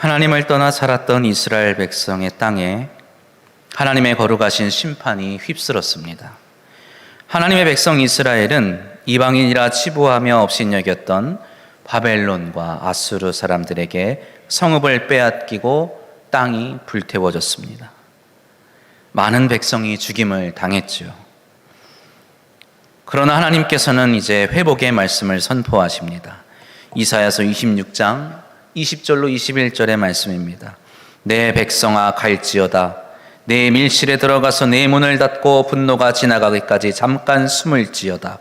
하나님을 떠나 살았던 이스라엘 백성의 땅에 하나님의 거룩하신 심판이 휩쓸었습니다. 하나님의 백성 이스라엘은 이방인이라 치부하며 업신여겼던 바벨론과 아수르 사람들에게 성읍을 빼앗기고 땅이 불태워졌습니다. 많은 백성이 죽임을 당했지요. 그러나 하나님께서는 이제 회복의 말씀을 선포하십니다. 이사야서 26장 20절로 21절의 말씀입니다. 내 백성아 갈지어다. 내 밀실에 들어가서 내 문을 닫고 분노가 지나가기까지 잠깐 숨을 지어다.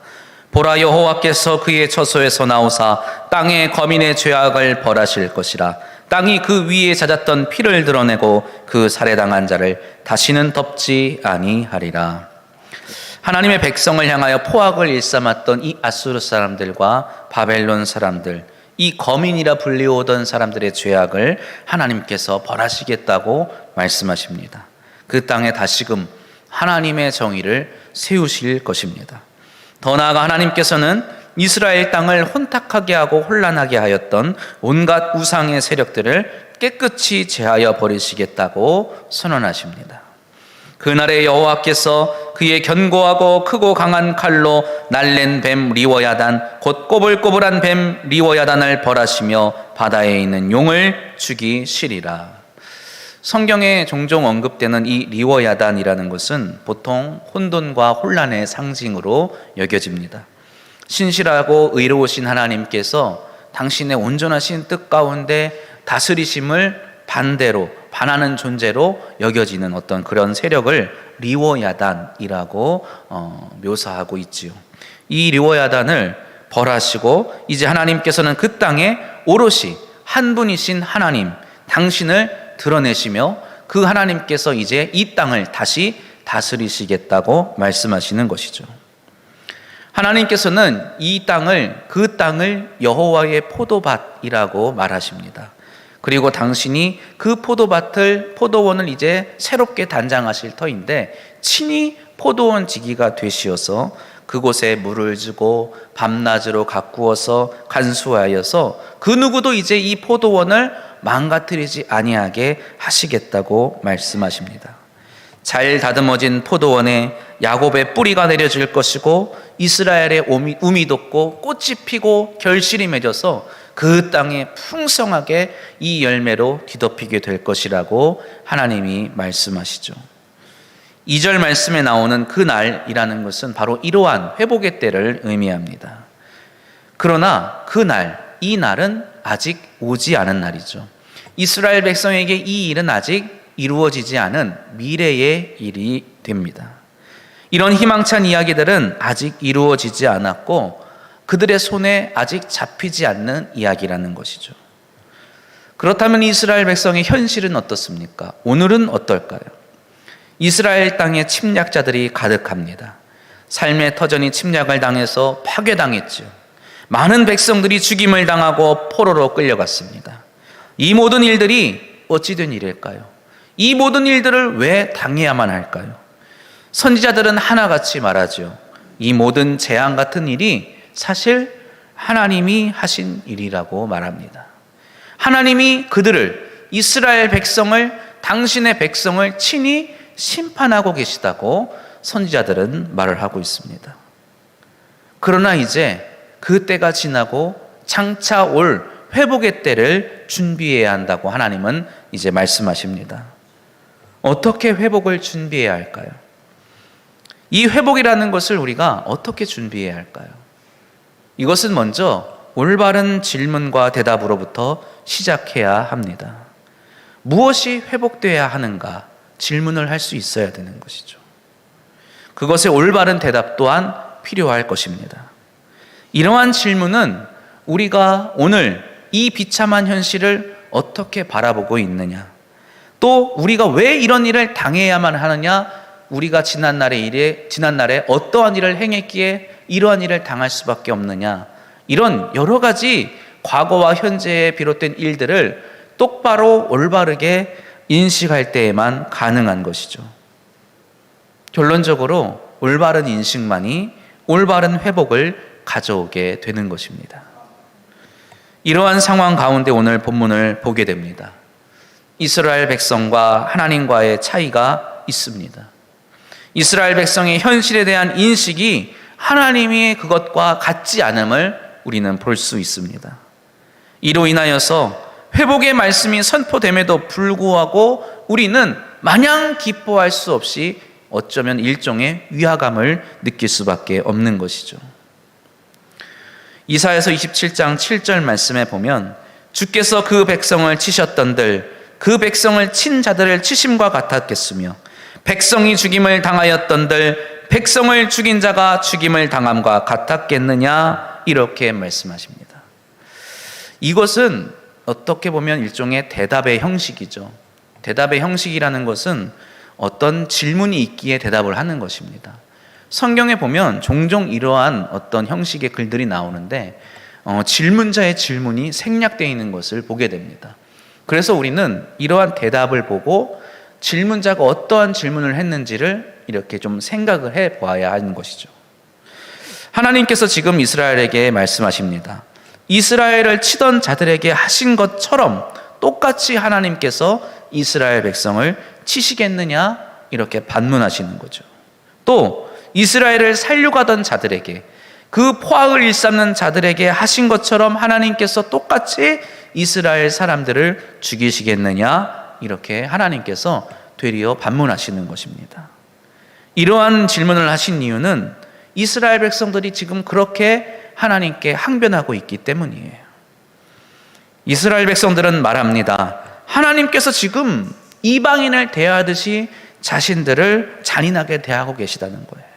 보라, 여호와께서 그의 처소에서 나오사 땅의 거민의 죄악을 벌하실 것이라. 땅이 그 위에 잦았던 피를 드러내고 그 살해당한 자를 다시는 덮지 아니하리라. 하나님의 백성을 향하여 포악을 일삼았던 이 아수르 사람들과 바벨론 사람들, 이 거민이라 불리우던 사람들의 죄악을 하나님께서 벌하시겠다고 말씀하십니다. 그 땅에 다시금 하나님의 정의를 세우실 것입니다. 더 나아가 하나님께서는 이스라엘 땅을 혼탁하게 하고 혼란하게 하였던 온갖 우상의 세력들을 깨끗이 제하여 버리시겠다고 선언하십니다. 그날에 여호와께서 그의 견고하고 크고 강한 칼로 날랜 뱀 리워야단 곧 꼬불꼬불한 뱀 리워야단을 벌하시며 바다에 있는 용을 죽이시리라. 성경에 종종 언급되는 이 리워야단이라는 것은 보통 혼돈과 혼란의 상징으로 여겨집니다. 신실하고 의로우신 하나님께서 당신의 온전하신 뜻 가운데 다스리심을 반대로 반하는 존재로 여겨지는 어떤 그런 세력을 리워야단이라고 묘사하고 있지요. 이 리워야단을 벌하시고 이제 하나님께서는 그 땅에 오롯이 한 분이신 하나님 당신을 드러내시며 그 하나님께서 이제 이 땅을 다시 다스리시겠다고 말씀하시는 것이죠. 하나님께서는 이 땅을 그 땅을 여호와의 포도밭이라고 말하십니다. 그리고 당신이 그 포도원을 이제 새롭게 단장하실 터인데 친히 포도원 지기가 되시어서 그곳에 물을 주고 밤낮으로 가꾸어서 간수하여서 그 누구도 이제 이 포도원을 망가뜨리지 아니하게 하시겠다고 말씀하십니다. 잘 다듬어진 포도원에 야곱의 뿌리가 내려질 것이고 이스라엘의 우미 돋고 꽃이 피고 결실이 맺어서 그 땅에 풍성하게 이 열매로 뒤덮이게 될 것이라고 하나님이 말씀하시죠. 2절 말씀에 나오는 그 날이라는 것은 바로 이러한 회복의 때를 의미합니다. 그러나 그 날, 이 날은 아직 오지 않은 날이죠. 이스라엘 백성에게 이 일은 아직 이루어지지 않은 미래의 일이 됩니다. 이런 희망찬 이야기들은 아직 이루어지지 않았고 그들의 손에 아직 잡히지 않는 이야기라는 것이죠. 그렇다면 이스라엘 백성의 현실은 어떻습니까? 오늘은 어떨까요? 이스라엘 땅에 침략자들이 가득합니다. 삶의 터전이 침략을 당해서 파괴당했죠. 많은 백성들이 죽임을 당하고 포로로 끌려갔습니다. 이 모든 일들이 어찌 된 일일까요? 이 모든 일들을 왜 당해야만 할까요? 선지자들은 하나같이 말하죠. 이 모든 재앙 같은 일이 사실 하나님이 하신 일이라고 말합니다. 하나님이 그들을, 이스라엘 백성을, 당신의 백성을 친히 심판하고 계시다고 선지자들은 말을 하고 있습니다. 그러나 이제 그 때가 지나고 장차 올 회복의 때를 준비해야 한다고 하나님은 이제 말씀하십니다. 어떻게 회복을 준비해야 할까요? 이 회복이라는 것을 우리가 어떻게 준비해야 할까요? 이것은 먼저 올바른 질문과 대답으로부터 시작해야 합니다. 무엇이 회복되어야 하는가? 질문을 할 수 있어야 되는 것이죠. 그것의 올바른 대답 또한 필요할 것입니다. 이러한 질문은 우리가 오늘 이 비참한 현실을 어떻게 바라보고 있느냐, 또 우리가 왜 이런 일을 당해야만 하느냐, 우리가 지난날에 어떠한 일을 행했기에 이러한 일을 당할 수밖에 없느냐, 이런 여러 가지 과거와 현재에 비롯된 일들을 똑바로 올바르게 인식할 때에만 가능한 것이죠. 결론적으로 올바른 인식만이 올바른 회복을 가져오게 되는 것입니다. 이러한 상황 가운데 오늘 본문을 보게 됩니다. 이스라엘 백성과 하나님과의 차이가 있습니다. 이스라엘 백성의 현실에 대한 인식이 하나님이 그것과 같지 않음을 우리는 볼 수 있습니다. 이로 인하여서 회복의 말씀이 선포됨에도 불구하고 우리는 마냥 기뻐할 수 없이 어쩌면 일종의 위화감을 느낄 수밖에 없는 것이죠. 이사야서 27장 7절 말씀에 보면 주께서 그 백성을 치셨던들 그 백성을 친 자들을 치심과 같았겠으며 백성이 죽임을 당하였던들 백성을 죽인 자가 죽임을 당함과 같았겠느냐 이렇게 말씀하십니다. 이것은 어떻게 보면 일종의 대답의 형식이죠. 대답의 형식이라는 것은 어떤 질문이 있기에 대답을 하는 것입니다. 성경에 보면 종종 이러한 어떤 형식의 글들이 나오는데 질문자의 질문이 생략되어 있는 것을 보게 됩니다. 그래서 우리는 이러한 대답을 보고 질문자가 어떠한 질문을 했는지를 이렇게 좀 생각을 해 보아야 하는 것이죠. 하나님께서 지금 이스라엘에게 말씀하십니다. 이스라엘을 치던 자들에게 하신 것처럼 똑같이 하나님께서 이스라엘 백성을 치시겠느냐 이렇게 반문하시는 거죠. 또 이스라엘을 살려고 하던 자들에게 그 포악을 일삼는 자들에게 하신 것처럼 하나님께서 똑같이 이스라엘 사람들을 죽이시겠느냐 이렇게 하나님께서 되리어 반문하시는 것입니다. 이러한 질문을 하신 이유는 이스라엘 백성들이 지금 그렇게 하나님께 항변하고 있기 때문이에요. 이스라엘 백성들은 말합니다. 하나님께서 지금 이방인을 대하듯이 자신들을 잔인하게 대하고 계시다는 거예요.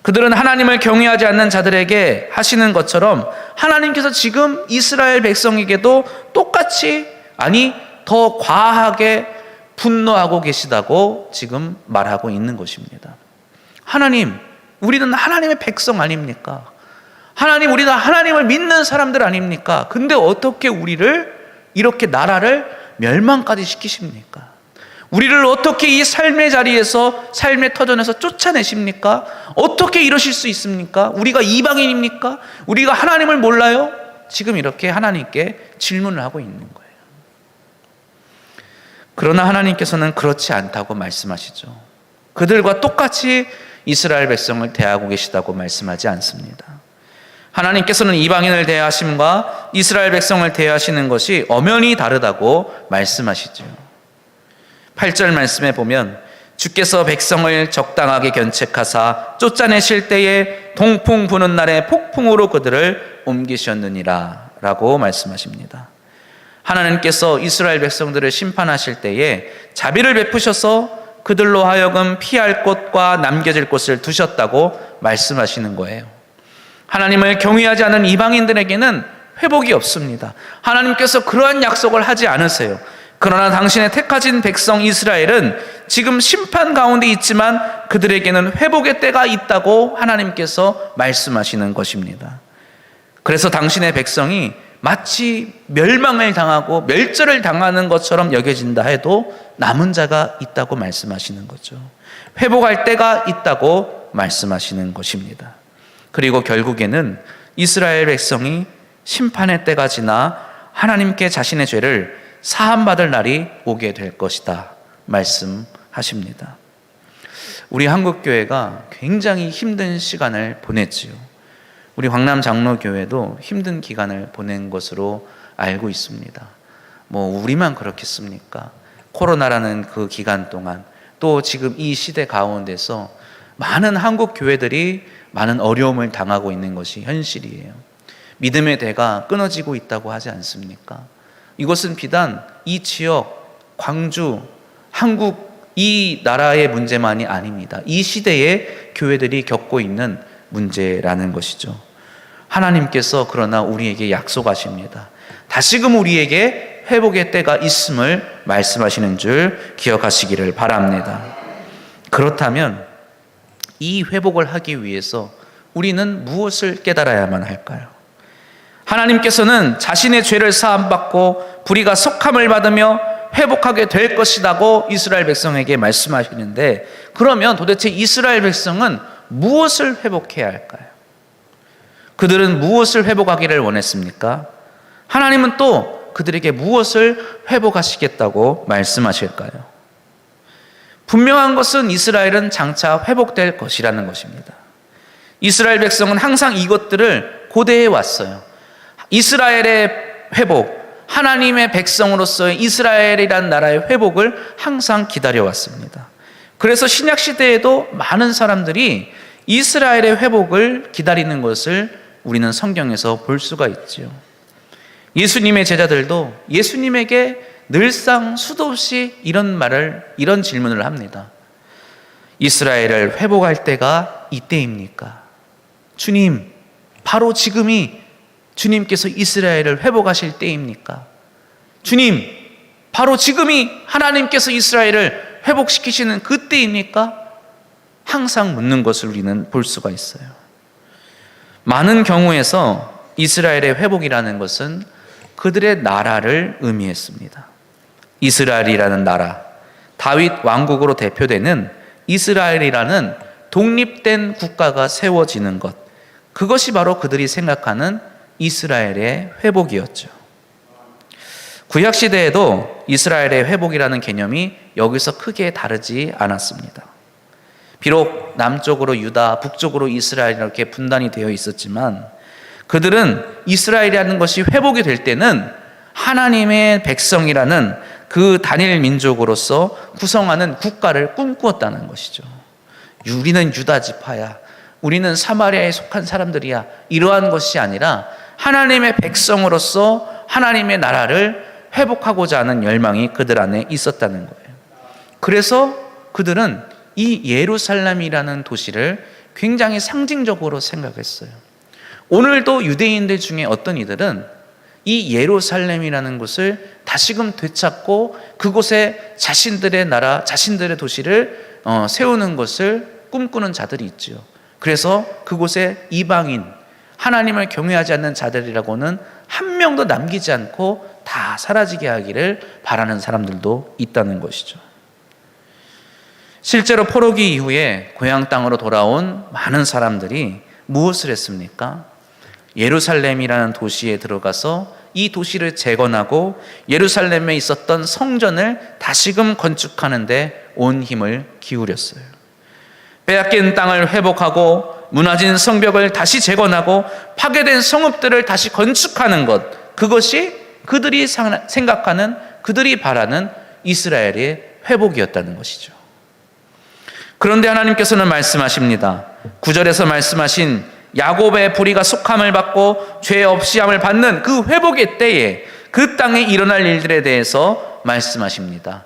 그들은 하나님을 경외하지 않는 자들에게 하시는 것처럼 하나님께서 지금 이스라엘 백성에게도 똑같이 아니 더 과하게 분노하고 계시다고 지금 말하고 있는 것입니다. 하나님, 우리는 하나님의 백성 아닙니까? 하나님, 우리는 하나님을 믿는 사람들 아닙니까? 근데 어떻게 우리를 이렇게 나라를 멸망까지 시키십니까? 우리를 어떻게 이 삶의 자리에서 삶의 터전에서 쫓아내십니까? 어떻게 이러실 수 있습니까? 우리가 이방인입니까? 우리가 하나님을 몰라요? 지금 이렇게 하나님께 질문을 하고 있는 거예요. 그러나 하나님께서는 그렇지 않다고 말씀하시죠. 그들과 똑같이 이스라엘 백성을 대하고 계시다고 말씀하지 않습니다. 하나님께서는 이방인을 대하심과 이스라엘 백성을 대하시는 것이 엄연히 다르다고 말씀하시죠. 8절 말씀에 보면 주께서 백성을 적당하게 견책하사 쫓아내실 때에 동풍 부는 날에 폭풍으로 그들을 옮기셨느니라 라고 말씀하십니다. 하나님께서 이스라엘 백성들을 심판하실 때에 자비를 베푸셔서 그들로 하여금 피할 곳과 남겨질 곳을 두셨다고 말씀하시는 거예요. 하나님을 경외하지 않은 이방인들에게는 회복이 없습니다. 하나님께서 그러한 약속을 하지 않으세요. 그러나 당신의 택하신 백성 이스라엘은 지금 심판 가운데 있지만 그들에게는 회복의 때가 있다고 하나님께서 말씀하시는 것입니다. 그래서 당신의 백성이 마치 멸망을 당하고 멸절을 당하는 것처럼 여겨진다 해도 남은 자가 있다고 말씀하시는 거죠. 회복할 때가 있다고 말씀하시는 것입니다. 그리고 결국에는 이스라엘 백성이 심판의 때가 지나 하나님께 자신의 죄를 사함받을 날이 오게 될 것이다 말씀하십니다. 우리 한국교회가 굉장히 힘든 시간을 보냈지요. 우리 광남 장로교회도 힘든 기간을 보낸 것으로 알고 있습니다. 우리만 그렇겠습니까? 코로나라는 그 기간 동안 또 지금 이 시대 가운데서 많은 한국 교회들이 많은 어려움을 당하고 있는 것이 현실이에요. 믿음의 대가 끊어지고 있다고 하지 않습니까? 이것은 비단 이 지역, 광주, 한국 이 나라의 문제만이 아닙니다. 이 시대의 교회들이 겪고 있는 문제라는 것이죠. 하나님께서 그러나 우리에게 약속하십니다. 다시금 우리에게 회복의 때가 있음을 말씀하시는 줄 기억하시기를 바랍니다. 그렇다면 이 회복을 하기 위해서 우리는 무엇을 깨달아야만 할까요? 하나님께서는 자신의 죄를 사함받고 불의가 속함을 받으며 회복하게 될 것이라고 이스라엘 백성에게 말씀하시는데, 그러면 도대체 이스라엘 백성은 무엇을 회복해야 할까요? 그들은 무엇을 회복하기를 원했습니까? 하나님은 또 그들에게 무엇을 회복하시겠다고 말씀하실까요? 분명한 것은 이스라엘은 장차 회복될 것이라는 것입니다. 이스라엘 백성은 항상 이것들을 고대해 왔어요. 이스라엘의 회복, 하나님의 백성으로서의 이스라엘이란 나라의 회복을 항상 기다려왔습니다. 그래서 신약 시대에도 많은 사람들이 이스라엘의 회복을 기다리는 것을 우리는 성경에서 볼 수가 있죠. 예수님의 제자들도 예수님에게 늘상 수도 없이 이런 질문을 합니다. 이스라엘을 회복할 때가 이때입니까? 주님, 바로 지금이 주님께서 이스라엘을 회복하실 때입니까? 주님, 바로 지금이 하나님께서 이스라엘을 회복시키시는 그때입니까? 항상 묻는 것을 우리는 볼 수가 있어요. 많은 경우에서 이스라엘의 회복이라는 것은 그들의 나라를 의미했습니다. 이스라엘이라는 나라, 다윗 왕국으로 대표되는 이스라엘이라는 독립된 국가가 세워지는 것, 그것이 바로 그들이 생각하는 이스라엘의 회복이었죠. 구약시대에도 이스라엘의 회복이라는 개념이 여기서 크게 다르지 않았습니다. 비록 남쪽으로 유다, 북쪽으로 이스라엘 이렇게 분단이 되어 있었지만 그들은 이스라엘이라는 것이 회복이 될 때는 하나님의 백성이라는 그 단일 민족으로서 구성하는 국가를 꿈꾸었다는 것이죠. 우리는 유다 지파야, 우리는 사마리아에 속한 사람들이야, 이러한 것이 아니라 하나님의 백성으로서 하나님의 나라를 회복하고자 하는 열망이 그들 안에 있었다는 거예요. 그래서 그들은 이 예루살렘이라는 도시를 굉장히 상징적으로 생각했어요. 오늘도 유대인들 중에 어떤 이들은 이 예루살렘이라는 곳을 다시금 되찾고 그곳에 자신들의 나라, 자신들의 도시를 세우는 것을 꿈꾸는 자들이 있죠. 그래서 그곳에 이방인, 하나님을 경외하지 않는 자들이라고는 한 명도 남기지 않고 다 사라지게 하기를 바라는 사람들도 있다는 것이죠. 실제로 포로기 이후에 고향 땅으로 돌아온 많은 사람들이 무엇을 했습니까? 예루살렘이라는 도시에 들어가서 이 도시를 재건하고 예루살렘에 있었던 성전을 다시금 건축하는 데 온 힘을 기울였어요. 빼앗긴 땅을 회복하고 무너진 성벽을 다시 재건하고 파괴된 성읍들을 다시 건축하는 것, 그것이 그들이 생각하는, 그들이 바라는 이스라엘의 회복이었다는 것이죠. 그런데 하나님께서는 말씀하십니다. 9절에서 말씀하신 야곱의 불의가 속함을 받고 죄 없이함을 받는 그 회복의 때에 그 땅에 일어날 일들에 대해서 말씀하십니다.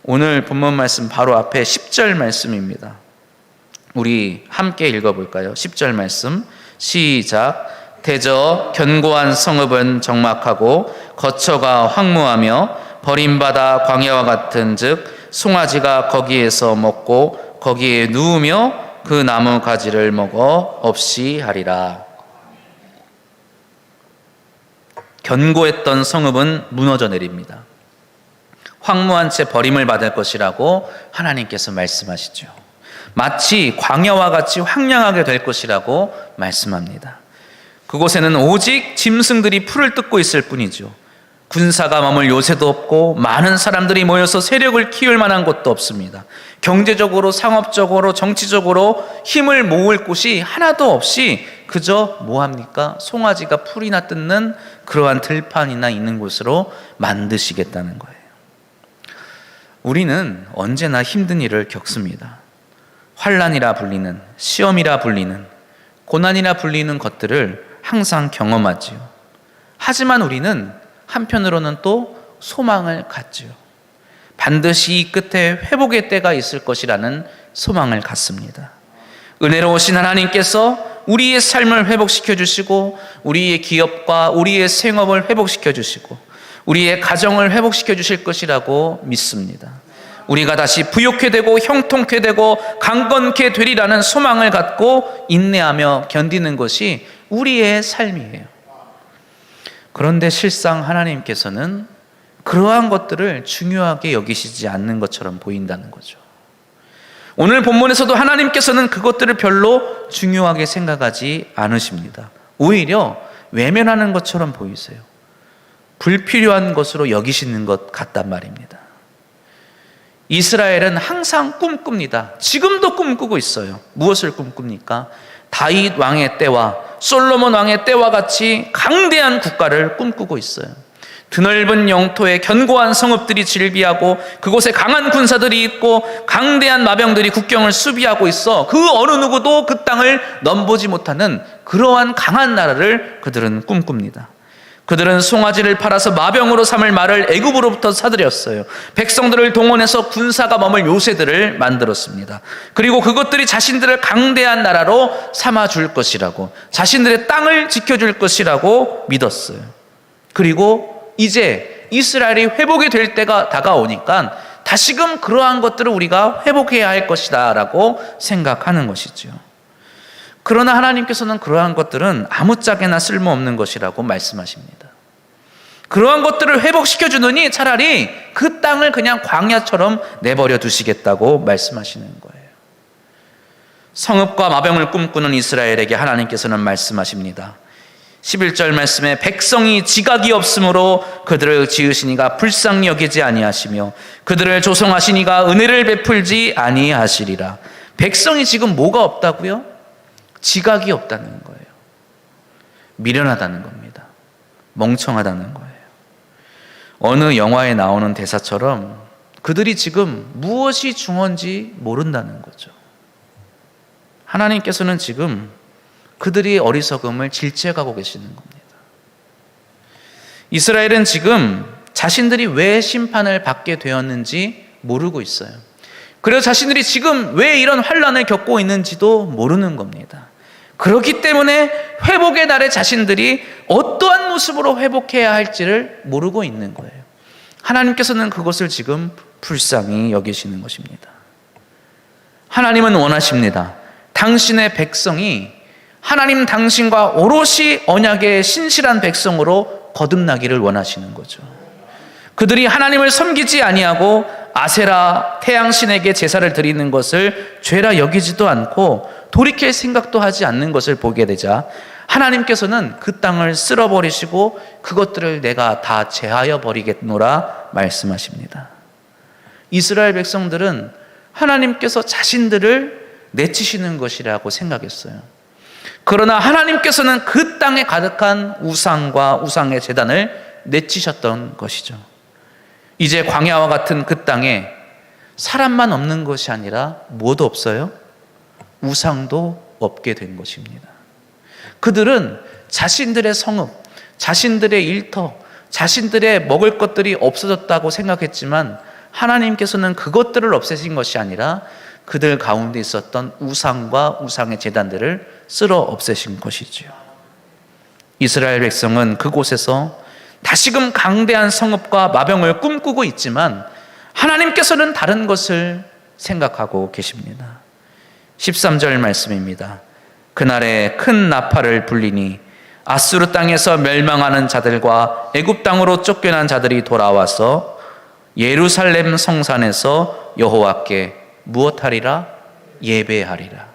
오늘 본문 말씀 바로 앞에 10절 말씀입니다. 우리 함께 읽어볼까요? 10절 말씀 시작. 대저 견고한 성읍은 적막하고 거처가 황무하며 버림받아 광야와 같은 즉 송아지가 거기에서 먹고 거기에 누우며 그 나무 가지를 먹어 없이 하리라. 견고했던 성읍은 무너져 내립니다. 황무한 채 버림을 받을 것이라고 하나님께서 말씀하시죠. 마치 광야와 같이 황량하게 될 것이라고 말씀합니다. 그곳에는 오직 짐승들이 풀을 뜯고 있을 뿐이죠. 군사가 머물 요새도 없고 많은 사람들이 모여서 세력을 키울 만한 곳도 없습니다. 경제적으로, 상업적으로, 정치적으로 힘을 모을 곳이 하나도 없이 그저 뭐합니까? 송아지가 풀이나 뜯는 그러한 들판이나 있는 곳으로 만드시겠다는 거예요. 우리는 언제나 힘든 일을 겪습니다. 환난이라 불리는, 시험이라 불리는, 고난이라 불리는 것들을 항상 경험하지요. 하지만 우리는 한편으로는 또 소망을 갖지요. 반드시 이 끝에 회복의 때가 있을 것이라는 소망을 갖습니다. 은혜로우신 하나님께서 우리의 삶을 회복시켜 주시고 우리의 기업과 우리의 생업을 회복시켜 주시고 우리의 가정을 회복시켜 주실 것이라고 믿습니다. 우리가 다시 부욕해 되고 형통케 되고 강건케 되리라는 소망을 갖고 인내하며 견디는 것이 우리의 삶이에요. 그런데 실상 하나님께서는 그러한 것들을 중요하게 여기시지 않는 것처럼 보인다는 거죠. 오늘 본문에서도 하나님께서는 그것들을 별로 중요하게 생각하지 않으십니다. 오히려 외면하는 것처럼 보이세요. 불필요한 것으로 여기시는 것 같단 말입니다. 이스라엘은 항상 꿈꿉니다. 지금도 꿈꾸고 있어요. 무엇을 꿈꿉니까? 다윗 왕의 때와 솔로몬 왕의 때와 같이 강대한 국가를 꿈꾸고 있어요. 드넓은 영토에 견고한 성읍들이 즐비하고 그곳에 강한 군사들이 있고 강대한 마병들이 국경을 수비하고 있어 그 어느 누구도 그 땅을 넘보지 못하는 그러한 강한 나라를 그들은 꿈꿉니다. 그들은 송아지를 팔아서 마병으로 삼을 말을 애굽으로부터 사들였어요. 백성들을 동원해서 군사가 머물 요새들을 만들었습니다. 그리고 그것들이 자신들을 강대한 나라로 삼아줄 것이라고, 자신들의 땅을 지켜줄 것이라고 믿었어요. 그리고 이제 이스라엘이 회복이 될 때가 다가오니까 다시금 그러한 것들을 우리가 회복해야 할 것이다 라고 생각하는 것이죠. 그러나 하나님께서는 그러한 것들은 아무짝에나 쓸모없는 것이라고 말씀하십니다. 그러한 것들을 회복시켜 주느니 차라리 그 땅을 그냥 광야처럼 내버려 두시겠다고 말씀하시는 거예요. 성읍과 마병을 꿈꾸는 이스라엘에게 하나님께서는 말씀하십니다. 11절 말씀에 백성이 지각이 없으므로 그들을 지으시니가 불쌍히 여기지 아니하시며 그들을 조성하시니가 은혜를 베풀지 아니하시리라. 백성이 지금 뭐가 없다고요? 지각이 없다는 거예요. 미련하다는 겁니다. 멍청하다는 거예요. 어느 영화에 나오는 대사처럼 그들이 지금 무엇이 중요한지 모른다는 거죠. 하나님께서는 지금 그들이 어리석음을 질책하고 계시는 겁니다. 이스라엘은 지금 자신들이 왜 심판을 받게 되었는지 모르고 있어요. 그래서 자신들이 지금 왜 이런 환난을 겪고 있는지도 모르는 겁니다. 그렇기 때문에 회복의 날에 자신들이 어떠한 모습으로 회복해야 할지를 모르고 있는 거예요. 하나님께서는 그것을 지금 불쌍히 여기시는 것입니다. 하나님은 원하십니다. 당신의 백성이 하나님 당신과 오롯이 언약의 신실한 백성으로 거듭나기를 원하시는 거죠. 그들이 하나님을 섬기지 아니하고 아세라 태양신에게 제사를 드리는 것을 죄라 여기지도 않고 돌이킬 생각도 하지 않는 것을 보게 되자 하나님께서는 그 땅을 쓸어버리시고 그것들을 내가 다 제하여 버리겠노라 말씀하십니다. 이스라엘 백성들은 하나님께서 자신들을 내치시는 것이라고 생각했어요. 그러나 하나님께서는 그 땅에 가득한 우상과 우상의 제단을 내치셨던 것이죠. 이제 광야와 같은 그 땅에 사람만 없는 것이 아니라 뭐도 없어요? 우상도 없게 된 것입니다. 그들은 자신들의 성읍, 자신들의 일터, 자신들의 먹을 것들이 없어졌다고 생각했지만 하나님께서는 그것들을 없애신 것이 아니라 그들 가운데 있었던 우상과 우상의 제단들을 쓸어 없애신 것이지요. 이스라엘 백성은 그곳에서 다시금 강대한 성읍과 마병을 꿈꾸고 있지만 하나님께서는 다른 것을 생각하고 계십니다. 13절 말씀입니다. 그날에 큰 나팔을 불리니 아수르 땅에서 멸망하는 자들과 애굽 땅으로 쫓겨난 자들이 돌아와서 예루살렘 성산에서 여호와께 무엇하리라? 예배하리라.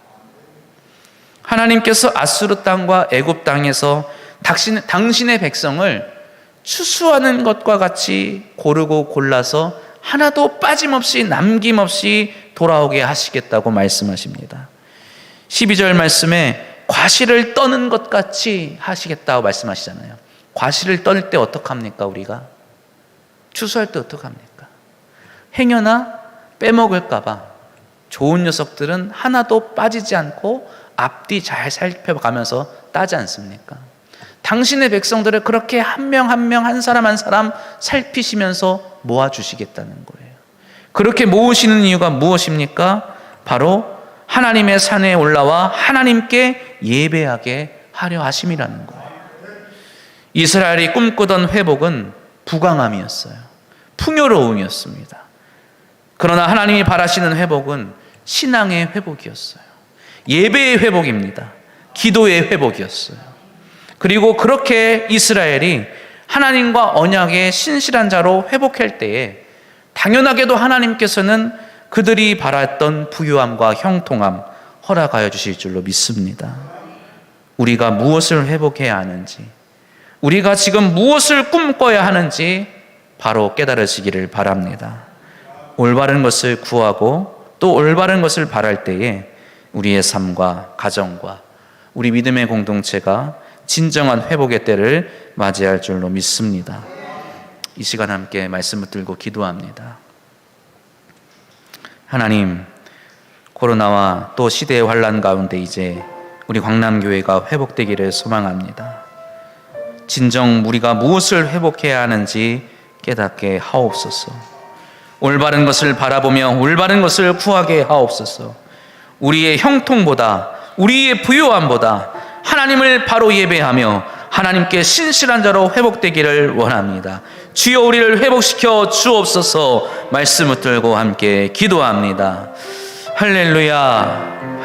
하나님께서 아수르 땅과 애굽 땅에서 당신의 백성을 추수하는 것과 같이 고르고 골라서 하나도 빠짐없이 남김없이 돌아오게 하시겠다고 말씀하십니다. 12절 말씀에 과실을 떠는 것 같이 하시겠다고 말씀하시잖아요. 과실을 떠낼 때 어떡합니까? 우리가 추수할 때 어떡합니까? 행여나 빼먹을까 봐 좋은 녀석들은 하나도 빠지지 않고 앞뒤 잘 살펴가면서 따지 않습니까? 당신의 백성들을 그렇게 한 명 한 명 한 사람 한 사람 살피시면서 모아주시겠다는 거예요. 그렇게 모으시는 이유가 무엇입니까? 바로 하나님의 산에 올라와 하나님께 예배하게 하려 하심이라는 거예요. 이스라엘이 꿈꾸던 회복은 부강함이었어요. 풍요로움이었습니다. 그러나 하나님이 바라시는 회복은 신앙의 회복이었어요. 예배의 회복입니다. 기도의 회복이었어요. 그리고 그렇게 이스라엘이 하나님과 언약의 신실한 자로 회복할 때에 당연하게도 하나님께서는 그들이 바랐던 부유함과 형통함 허락하여 주실 줄로 믿습니다. 우리가 무엇을 회복해야 하는지, 우리가 지금 무엇을 꿈꿔야 하는지 바로 깨달으시기를 바랍니다. 올바른 것을 구하고 또 올바른 것을 바랄 때에 우리의 삶과 가정과 우리 믿음의 공동체가 진정한 회복의 때를 맞이할 줄로 믿습니다. 이 시간 함께 말씀 붙들고 기도합니다. 하나님, 코로나와 또 시대의 환란 가운데 이제 우리 광남교회가 회복되기를 소망합니다. 진정 우리가 무엇을 회복해야 하는지 깨닫게 하옵소서. 올바른 것을 바라보며 올바른 것을 구하게 하옵소서. 우리의 형통보다, 우리의 부요함보다 하나님을 바로 예배하며 하나님께 신실한 자로 회복되기를 원합니다. 주여 우리를 회복시켜 주옵소서. 말씀 붙들고 함께 기도합니다. 할렐루야.